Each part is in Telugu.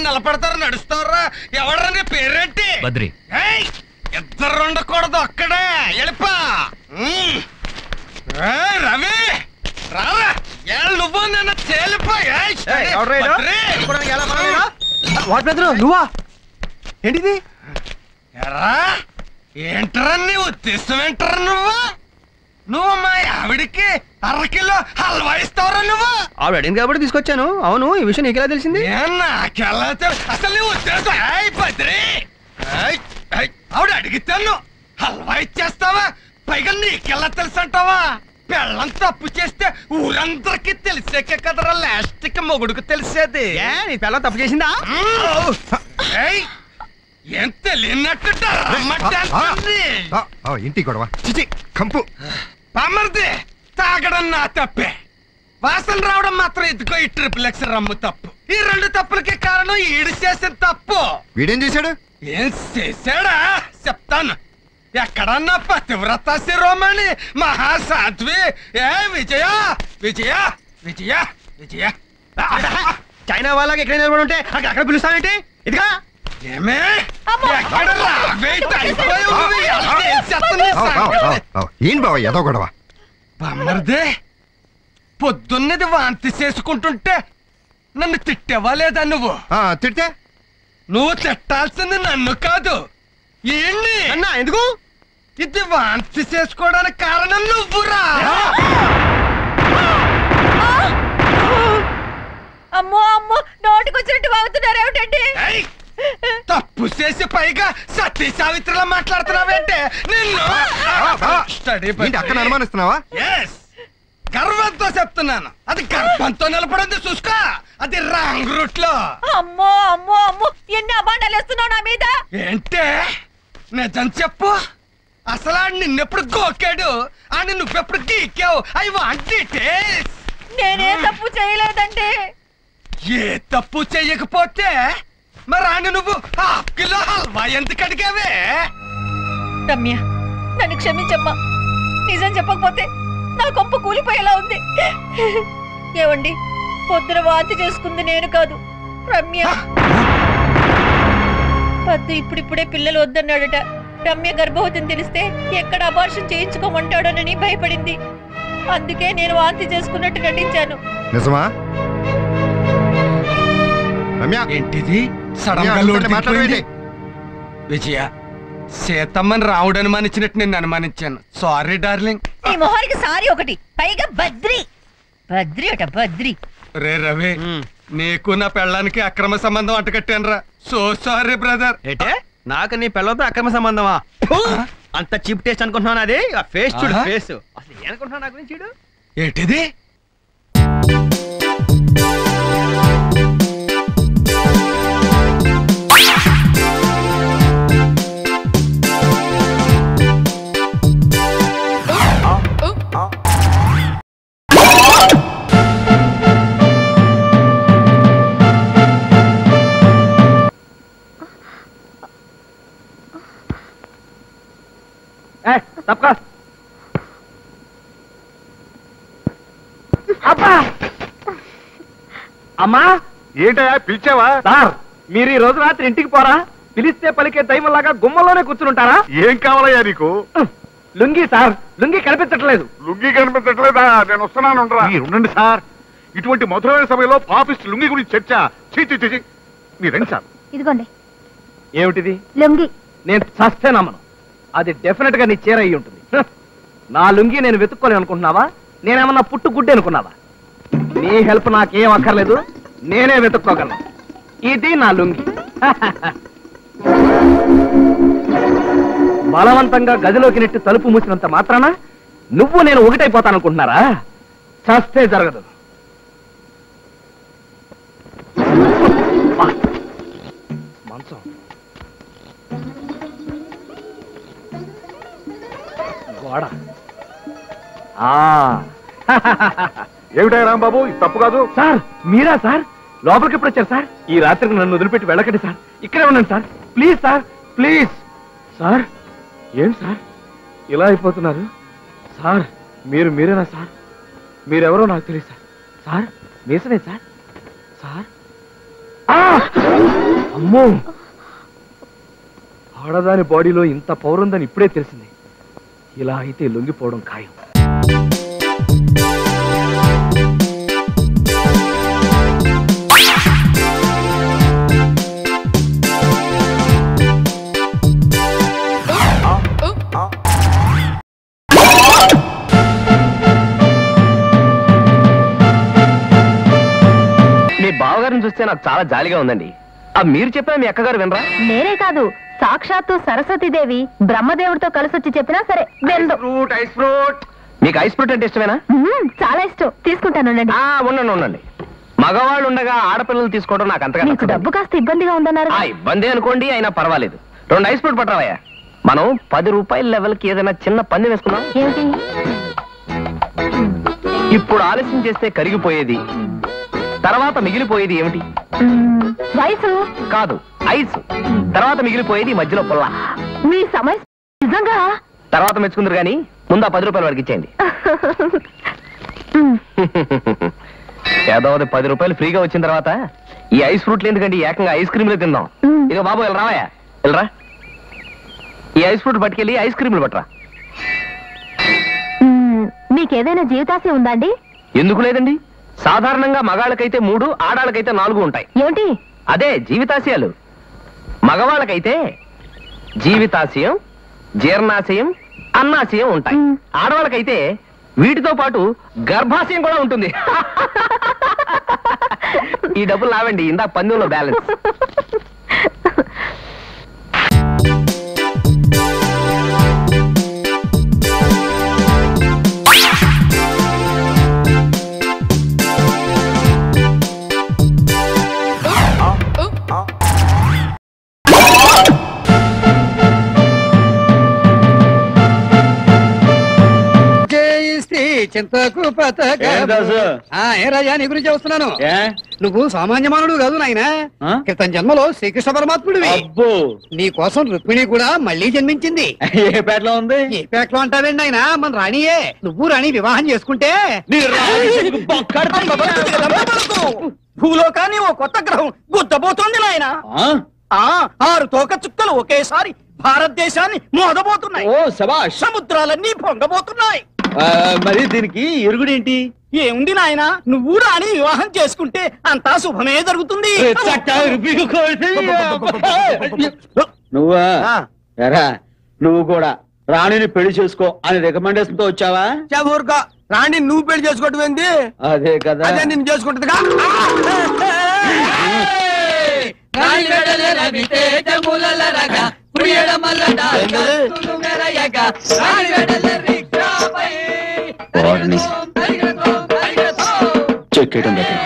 నిలబడతారు నడుస్తారా? ఎవడరా నీ పేరేంటి? బద్రి. ఇద్దరు ఉండకూడదు అక్కడే వెళ్ళిపా. రవి రారా, నువ్వు నన్ను తేలిపోయా. నువ్వా ఏంటిది? ఎరా ఏంటరా నీ ఉద్దేశం? ఏంటరా నువ్వు మా ఆవిడికి అరకిలో హల్వా ఇస్తావరా? నువ్వు ఆవిడ అడిగింది కాబట్టి తీసుకొచ్చాను. అవును, ఈ విషయం నీకెలా తెలిసింది? నాకెలా అసలు నీ ఉద్దేశం? బద్రి ఆవిడ అడిగితాను హల్వా ఇచ్చేస్తావా? పైగా నీకెలా తెలుసు అంటావా? పెళ్ళం తప్పు చేస్తే ఊరందరికీ తెలిసాకే కదరా లాస్ట్ కి మొగుడుకు తెలిసేది. నీ పెళ్ళం తప్పు చేసిందా? ఏం తెలియనట్టు ఇంటి గొడవ చిచి కంపు. బామర్ది తాగడం నా తప్పే, వాసన రావడం మాత్రం ఇదిగో ఈ ట్రిపుల్ రమ్ము తప్పు. ఈ రెండు తప్పులకి కారణం ఈడు చేసిన తప్పు. వీడేం చేశాడు? ఏం చేశాడా చెప్తాను. ఎక్కడన్నా పతివ్రత శిరోమణి మహాసాధ్వి ఏ విజయ విజయ విజయ విజయ చైనా వాళ్ళకి ఎక్కడ నిలబడి ఉంటే అక్కడ పిలుస్తావేంటి? ఇదిగా ఏమే ఏం బావ ఏదో గొడవ? బామ్మర్దే పొద్దున్నది వాంతి చేసుకుంటుంటే నన్ను తిట్టేవా లేదా? నువ్వు తిట్టే నువ్వు తిట్టాల్సింది నన్ను కాదు, ఏంటి అన్నా. ఎందుకు? ఇది వాంతి చేసుకోవడానికి కారణం నువ్వురా. అమ్మో అమ్మో, నోటికొచ్చినట్టు వాగుతున్నారు ఏమిటండి? తప్పు చేసి పైగా సతీ సావిత్రిలా మాట్లాడుతున్నావేంటే? నిన్ను అక్కడ అనుమానిస్తున్నావా? గర్వంతో చెప్తున్నాను, అది గర్భంతో నిలబడింది చూసుకో. అది రాంగ్ రూట్ లో. అమ్మో అమ్మో అమ్మో, ఎన్ని అబాండాలు వేస్తున్నావు నా మీద? ఏంటే నిజం చెప్పు, అసలు ఆడు నిన్నెప్పుడు గోకాడు, అని నువ్వెప్పుడు గీకావు? I want details. నేనే తప్పు చేయలేదండి. ఏ తప్పు చెయ్యకపోతే మరి ఆని నువ్వు హాఫ్ కిలో హల్వా ఎందుకు అడిగావే? రమ్య, నన్ను క్షమించమ్మా. నిజం చెప్పకపోతే నా కొంప కూలిపోయేలా ఉంది. ఏవండి, పొద్దున వాంతి చేసుకుంది నేను కాదు, రమ్య. పద్దు ఇప్పుడిప్పుడే పిల్లలు వద్దన్నాడట. రమ్య గర్భవతిని తెలిస్తే ఎక్కడ అబార్షన్ చేయించుకోమంటాడోనని భయపడింది. అందుకే నేను వాంతి చేసుకున్నట్టు నటించాను. నిజమా? ఏంటిది విజయ? సీతమ్మని రావుడు అనుమానించినట్టు నిన్ను అనుమానించాను. Sorry darling. ఈ మొహానికి సారీ ఒకటి, పైగా బద్రి బద్రి అట బద్రి. రే రవి, నీకు నా పెళ్ళానికి అక్రమ సంబంధం అంటకట్టానురా. So sorry brother. ఏంటే నాకు నీ పిల్లలతో అక్రమ సంబంధమా? అంత చీప్ టేస్ట్ అనుకుంటున్నాను. అది ఫేస్ చూడు, ఫేస్ అసలు ఏమనుకుంటున్నావు నా గురించి? చూడు ఏంటిది? తప్పక అమ్మా. ఏంటయ్యా పిలిచావా? సార్, మీరు ఈ రోజు రాత్రి ఇంటికి పోరా? పిలిస్తే పలికే దైవంలాగా గుమ్మలోనే కూర్చుంటారా? ఏం కావాలయ్యా నీకు? లుంగి సార్, లుంగి కనిపించట్లేదు. లుంగి కనిపించట్లేదా? నేను వస్తున్నాను. ఉండండి సార్, ఇటువంటి మధురమైన సమయంలో పాపిస్ట్ లుంగి గురించి చర్చ. మీరు రండి సార్. ఇదిగోండి. ఏమిటిది? లుంగి. నేను చస్తే నమ్మను. అది డెఫినెట్ గా నీ చీర అయ్యి ఉంటుంది. నా లుంగి నేను వెతుక్కోలేను అనుకుంటున్నావా? నేనేమన్నా పుట్టు గుడ్డి అనుకున్నావా? నీ హెల్ప్ నాకేం అక్కర్లేదు, నేనే వెతుక్కోగలను. ఇది నా లుంగి. బలవంతంగా గదిలోకి నెట్టి తలుపు మూసినంత మాత్రాన నువ్వు నేను ఒకటైపోతాననుకుంటున్నారా? చస్తే జరగదు. మంచం, గోడ. ఏమిటాయి రాంబాబు, ఇది తప్పు కాదు. సార్, మీరా సార్? లోపలికి ఎప్పుడు వచ్చారు సార్? ఈ రాత్రికి నన్ను వదిలిపెట్టి వెళ్ళకండి సార్, ఇక్కడే ఉన్నాను sir. Please sir, please sir. ఏం సార్ ఇలా అయిపోతున్నారు? సార్, మీరేనా సార్? మీరెవరో నాకు తెలియదు సార్. సార్, మీసనే సార్? సార్, అమ్మో, ఆడదాని బాడీలో ఇంత పవర్ ఉందని ఇప్పుడే తెలిసింది. ఇలా అయితే లొంగిపోవడం ఖాయం. మీ బావగారిని చూస్తే నాకు చాలా జాలిగా ఉందండి. మీరు చెప్పినా మీ అక్కగారు వినరా? నేనే కాదు, సాక్షాత్తు సరస్వతీదేవి బ్రహ్మదేవుడితో కలిసి వచ్చి చెప్పినా సరే వినదు. Ice fruit. మీకు ఐస్ ఫ్రూట్ అంటే ఇష్టమేనా? చాలా ఇష్టం, తీసుకుంటాను. ఉండండి. మగవాళ్ళు ఉండగా ఆడపిల్లలు తీసుకోవడం నాకు అంతగా మీకు డబ్బు కాస్త ఇబ్బందిగా ఉందన్నారు. ఇబ్బంది అనుకోండి, అయినా పర్వాలేదు. 2 ఐస్ ఫ్రూట్ పట్టరావయ్యా. మనం 10 రూపాయల లెవెల్కి ఏదైనా చిన్న పందెం వేసుకున్నాం. ఏమిటి? ఇప్పుడు ఆలస్యం చేస్తే కరిగిపోయేది, తర్వాత మిగిలిపోయేది ఏమిటి? వయసు కాదు, ఐస్. తర్వాత మిగిలిపోయేది మధ్యలో పుల్ల. మీ సమస్య నిజంగా తర్వాత మెచ్చుకుందరు కానీ ముందు 10 రూపాయల వరకు ఇచ్చేయండి. ఏదో 10 రూపాయలు ఫ్రీగా వచ్చిన తర్వాత ఈ ఐస్ ఫ్రూట్లు ఎందుకండి, ఏకంగా ఐస్ క్రీమ్లు తిందాం. ఇదిగో బాబు, ఇలా రావయ్యా, వెళ్ళరా. ఈ ఐస్ ఫ్రూట్ పట్టుకెళ్ళి ఐస్ క్రీమ్లు పట్టరా. మీకేదైనా జీవితాశయం ఉందా అండి? ఎందుకు లేదండి, సాధారణంగా మగాళ్ళకైతే 3, ఆడాళ్ళకైతే 4 ఉంటాయి. ఏమిటి? అదే జీవితాశయాలు. మగవాళ్ళకైతే జీవితాశయం, జీర్ణాశయం, అన్నాశయం ఉంటాయి. ఆడవాళ్ళకైతే వీటితో పాటు గర్భాశయం కూడా ఉంటుంది. ఈ డబ్బులు లావండి, ఇందాక పందెంలో బ్యాలెన్స్. చింతకు ఏరయ్యా, నీ గురించి వస్తున్నాను. నువ్వు సామాన్య మానవుడు కాదు నాయన, క్రితం జన్మలో శ్రీకృష్ణ పరమాత్ముడివి. అబ్బో, నీ కోసం రుక్మిణి కూడా మళ్ళీ జన్మించింది. ఏ పేటలో ఉంది? ఏ పేటలో అంటావేండి ఆయన, మన రాణియే. నువ్వు రాణి వివాహం చేసుకుంటే భూలోకాన్ని ఓ కొత్త గ్రహం గుద్దబోతోంది నాయన. 6 తోక చుక్కలు ఒకేసారి భారతదేశాన్ని మోదబోతున్నాయి. ఓ శభాష్. సముద్రాలన్నీ పొంగబోతున్నాయి. మరి దీనికి ఇరుగుడేంటి? ఏముంది నాయన, నువ్వు రాణి వివాహం చేసుకుంటే అంతా శుభమే జరుగుతుంది. నువ్వా ఎరా, నువ్వు కూడా రాణిని పెళ్లి చేసుకో అని రికమెండేషన్ తో వచ్చావా? ఊరుకో, రాణి నువ్వు పెళ్లి చేసుకోవటం ఏంది? అదే కదా, అదే నిన్ను చేసుకుంటుందిగా. చెక్కేయడం దగ్గర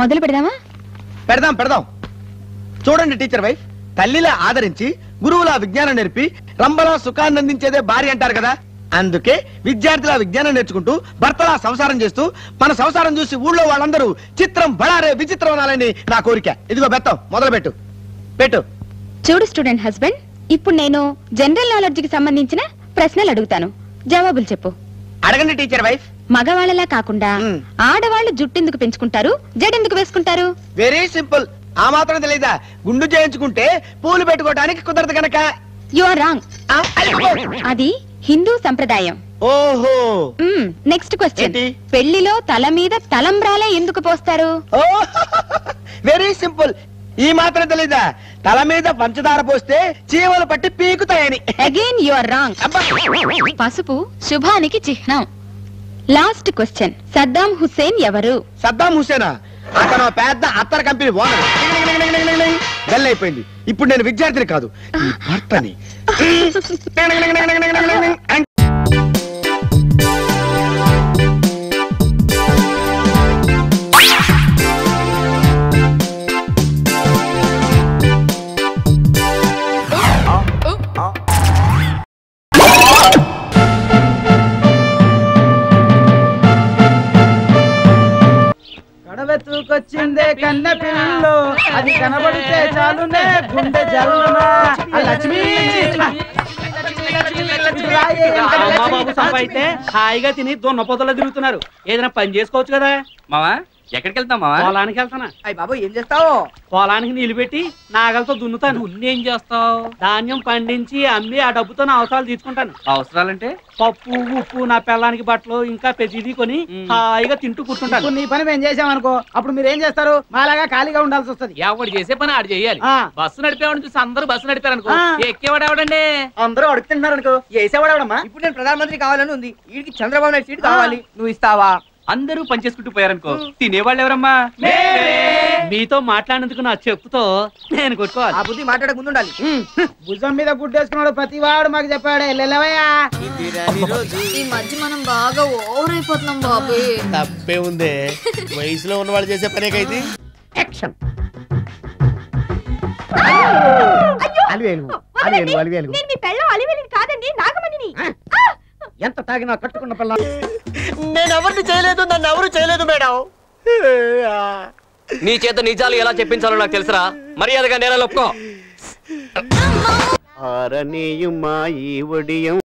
మొదలు పెడదామా? పెడదాం. చూడండి టీచర్ వైఫ్, తల్లిలా ఆదరించి గురువులా విజ్ఞానం నేర్పి రంబలా సుఖాన్ని అందించేదే భార్య అంటారు కదా. అందుకే విద్యార్థిలా విజ్ఞానం నేర్చుకుంటూ భర్తలా సంసారం చేస్తూ మన సంసారం చూసి ఊళ్ళో వాళ్ళందరూ చిత్రం బళారే విచిత్రం అనాలని నా కోరిక. ఇదిగో బెత్తం, మొదలు పెట్టు. చూడు స్టూడెంట్ హస్బెండ్, ఇప్పుడు నేను జనరల్ నాలెడ్జ్ కి సంబంధించిన ప్రశ్నలు అడుగుతాను, జవాబులు చెప్పు. అడగండి టీచర్ వైఫ్. మగవాళ్ళలా కాకుండా ఆడవాళ్ళు జుట్టెందుకు పెంచుకుంటారు, జడెందుకు వేసుకుంటారు? Very simple. ఆ మాత్రం తెలీదా? గుండు చేయించుకుంటే పూలు పెట్టుకోవడానికి కుదరదు కనుక. You are wrong. అది హిందూ సంప్రదాయం. ఓహో. నెక్స్ట్ క్వశ్చన్, పెళ్లిలో తల మీద తలంబ్రాలే ఎందుకు పోస్తారు? Very simple. ఈ మాత్రం తెలీదా? తల మీద పంచదార పోస్తే చీమలు పట్టి పీకుతాయని. Again you are wrong. పసుపు శుభానికి చిహ్నం. లాస్ట్ క్వశ్చన్, సద్దాం హుస్సేన్ ఎవరు? సద్దాం హుస్సేనా? అతను పెద్ద అత్తర కంపెనీ ఓనర్. బెల్ అయిపోయింది. ఇప్పుడు నేను విద్యార్థిని కాదు, భర్తని. వచ్చిందే కన్న పిల్లు అది కనబడితే చాలునే గుండె జల్లునా లక్ష్మి అయితే హాయిగా తిని దొన్న పొదలో తిరుగుతున్నారు. ఏదైనా పని చేసుకోవచ్చు కదా. మావా ఎక్కడికి వెళ్తాం మావా? పొలానికి వెళ్తానా. అయ్య బాబు ఏం చేస్తావు? పొలానికి నీళ్లు పెట్టి నాగలతో దున్నుతాను. ఏం చేస్తావు? ధాన్యం పండించి అమ్మి ఆ డబ్బుతో నా అవసరాలు తీసుకుంటాను. అవసరాలంటే పప్పు ఉప్పు నా పిల్లానికి బట్టలు ఇంకా ప్రతిదీ కొని హాయిగా తింటూ కూర్చుంటాను. నీ పని మేము చేసామనుకో అప్పుడు మీరు ఏం చేస్తారు? మాలాగా ఖాళీగా ఉండాల్సి వస్తుంది. ఎవడు చేసే పని ఆడు చేయాలి. బస్సు నడిపేవాడిని చూసి అందరూ బస్సు నడిపారనుకో ఎక్కేవాడు ఎవడండి? అందరూ అడుగుతున్నారు అనుకో వేసేవాడమ్మా. ఇప్పుడు నేను ప్రధానమంత్రి కావాలని ఉంది. వీడికి చంద్రబాబు నాయుడు సీట్ కావాలి. నువ్వు ఇస్తావా? అందరూ పనిచేసుకుంటూ పోయారనుకో తినేవాళ్ళు ఎవరమ్మా? మీతో మాట్లాడినందుకు నా చెప్పుతో నేను కొట్టుకోవాలి. ఆ బుద్ధి మాట్లాడక ముందు ఉండాలి. భుజం మీద గుడ్డేసుకున్నాడు ప్రతివాడు మాకు చెప్పాడే లేవయ్యా. ఈ మధ్య మనం బాగా ఓవర్ అయిపోతున్నాం బాబు. తప్పే ఉందే, వయసులో ఉన్నవాళ్ళు చేసే పనేకైతే. కాదండి నాగమణిని. ఎంత తాగినా కట్టుకున్న పిల్ల. నేను ఎవరిని చేయలేదు, నన్ను ఎవరు చేయలేదు మేడం. నీ చేత నిజాలు ఎలా చెప్పించాలో నాకు తెలుసురా. మర్యాదగా నేల ఒప్పుకో. ఆరనీయుమా ఈ ఒడియం